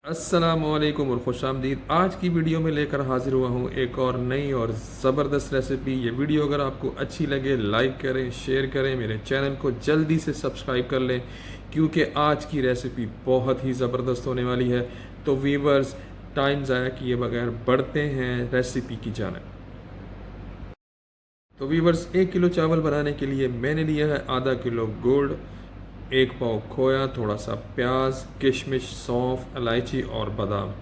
अस्सलाम वालेकुम और खुश आमदीद। आज की वीडियो में लेकर हाजिर हुआ हूँ एक और नई और ज़बरदस्त रेसिपी। ये वीडियो अगर आपको अच्छी लगे लाइक करें, शेयर करें, मेरे चैनल को जल्दी से सब्सक्राइब कर लें क्योंकि आज की रेसिपी बहुत ही ज़बरदस्त होने वाली है। तो वीवर्स, टाइम ज़ाया किए बगैर बढ़ते हैं रेसिपी की जानिब। तो वीवर्स, 1 किलो चावल बनाने के लिए मैंने लिया है आधा किलो गुड़, 1 पाव खोया, थोड़ा सा प्याज, किशमिश, सौंफ, इलायची और बादाम।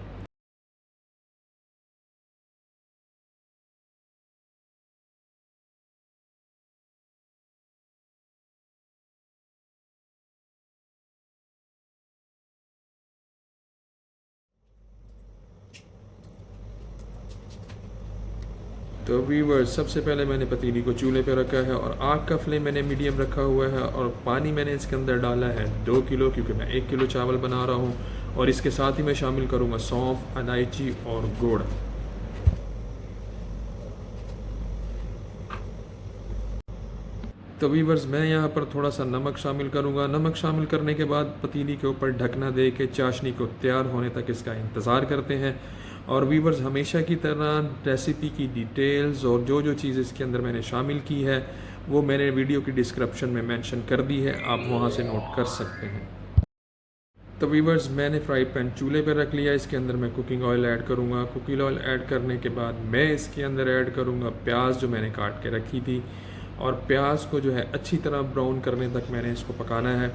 तो व्यूवर्स, सबसे पहले मैंने पतीली को चूल्हे पे रखा है और आग का फ्लेम मैंने मीडियम रखा हुआ है और पानी मैंने इसके अंदर डाला है 2 किलो, क्योंकि मैं 1 किलो चावल बना रहा हूँ। और इसके साथ ही मैं शामिल करूँगा सौंफ, इलायची और गुड़। तो व्यूवर्स, मैं यहाँ पर थोड़ा सा नमक शामिल करूँगा। नमक शामिल करने के बाद पतीली के ऊपर ढकना दे के चाशनी को तैयार होने तक इसका इंतज़ार करते हैं। और व्यूवर्स, हमेशा की तरह रेसिपी की डिटेल्स और जो जो चीज़ इसके अंदर मैंने शामिल की है वो मैंने वीडियो की डिस्क्रिप्शन में मेंशन कर दी है, आप वहाँ से नोट कर सकते हैं। तो व्यूवर्स, मैंने फ्राई पैन चूल्हे पर रख लिया। इसके अंदर मैं कुकिंग ऑयल ऐड करूँगा। कुकिंग ऑयल ऐड करने के बाद मैं इसके अंदर ऐड करूँगा प्याज जो मैंने काट के रखी थी। और प्याज को जो है अच्छी तरह ब्राउन करने तक मैंने इसको पकाना है।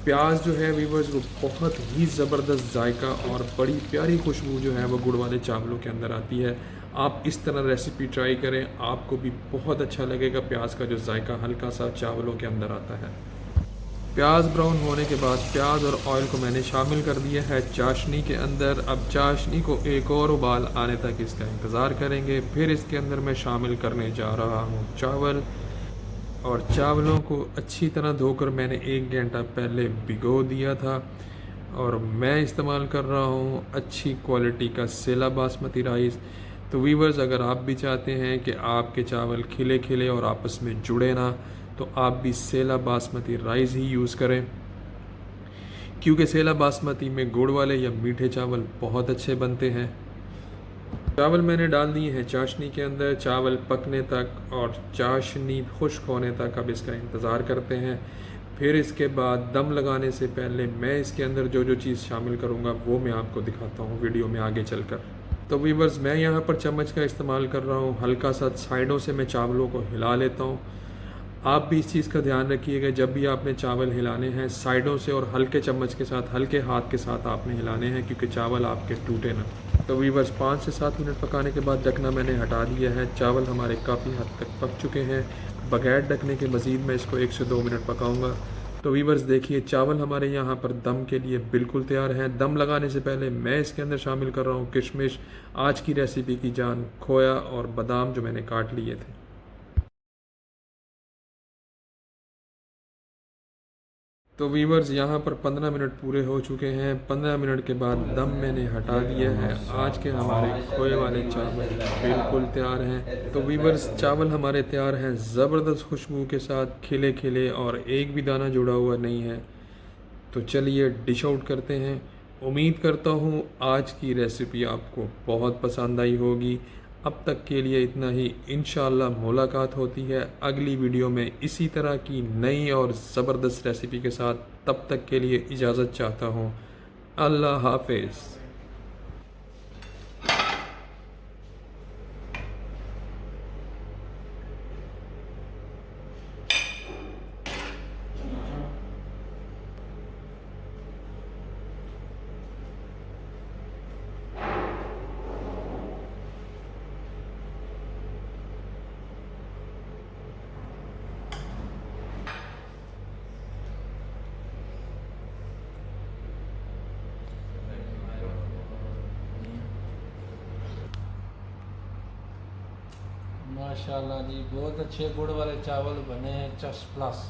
प्याज जो है व्यूवर्स, वो बहुत ही ज़बरदस्त जायका और बड़ी प्यारी खुशबू जो है वो गुड़ वाले चावलों के अंदर आती है। आप इस तरह रेसिपी ट्राई करें, आपको भी बहुत अच्छा लगेगा। प्याज का जो जायका हल्का सा चावलों के अंदर आता है। प्याज ब्राउन होने के बाद प्याज और ऑयल को मैंने शामिल कर दिया है चाशनी के अंदर। अब चाशनी को एक और उबाल आने तक इसका इंतज़ार करेंगे। फिर इसके अंदर मैं शामिल करने जा रहा हूँ चावल। और चावलों को अच्छी तरह धोकर मैंने 1 घंटा पहले भिगो दिया था। और मैं इस्तेमाल कर रहा हूँ अच्छी क्वालिटी का सेला बासमती राइस। तो वीवर्स, अगर आप भी चाहते हैं कि आपके चावल खिले खिले और आपस में जुड़े ना, तो आप भी सेला बासमती राइस ही यूज़ करें, क्योंकि सेला बासमती में गुड़ वाले या मीठे चावल बहुत अच्छे बनते हैं। चावल मैंने डाल दिए हैं चाशनी के अंदर। चावल पकने तक और चाशनी खुश्क होने तक अब इसका इंतज़ार करते हैं। फिर इसके बाद दम लगाने से पहले मैं इसके अंदर जो जो चीज़ शामिल करूँगा वो मैं आपको दिखाता हूँ वीडियो में आगे चलकर। तो व्यूवर्स, मैं यहाँ पर चम्मच का इस्तेमाल कर रहा हूँ। हल्का सा साइडों से मैं चावलों को हिला लेता हूँ। आप भी इस चीज़ का ध्यान रखिएगा, जब भी आपने चावल हिलाने हैं साइडों से और हल्के चम्मच के साथ, हल्के हाथ के साथ आपने हिलाने हैं, क्योंकि चावल आपके टूटे ना। तो वीवर्स, 5 से 7 मिनट पकाने के बाद ढकना मैंने हटा दिया है। चावल हमारे काफ़ी हद तक पक चुके हैं। बगैर ढकने के मज़ीद मैं इसको 1 से 2 मिनट पकाऊंगा। तो वीवर्स देखिए, चावल हमारे यहाँ पर दम के लिए बिल्कुल तैयार हैं। दम लगाने से पहले मैं इसके अंदर शामिल कर रहा हूँ किशमिश, आज की रेसिपी की जान, खोया और बादाम जो मैंने काट लिए थे। तो वीवर्स, यहाँ पर 15 मिनट पूरे हो चुके हैं। 15 मिनट के बाद दम मैंने हटा दिया है। आज के हमारे खोए वाले चावल बिल्कुल तैयार हैं। तो वीवर्स, चावल हमारे तैयार हैं ज़बरदस्त खुशबू के साथ, खिले खिले, और एक भी दाना जुड़ा हुआ नहीं है। तो चलिए डिश आउट करते हैं। उम्मीद करता हूँ आज की रेसिपी आपको बहुत पसंद आई होगी। अब तक के लिए इतना ही। इंशाअल्लाह मुलाकात होती है अगली वीडियो में इसी तरह की नई और ज़बरदस्त रेसिपी के साथ। तब तक के लिए इजाज़त चाहता हूँ। अल्लाह हाफिज़। माशाल्लाह जी, बहुत अच्छे गुड़ वाले चावल बने हैं, चस प्लस।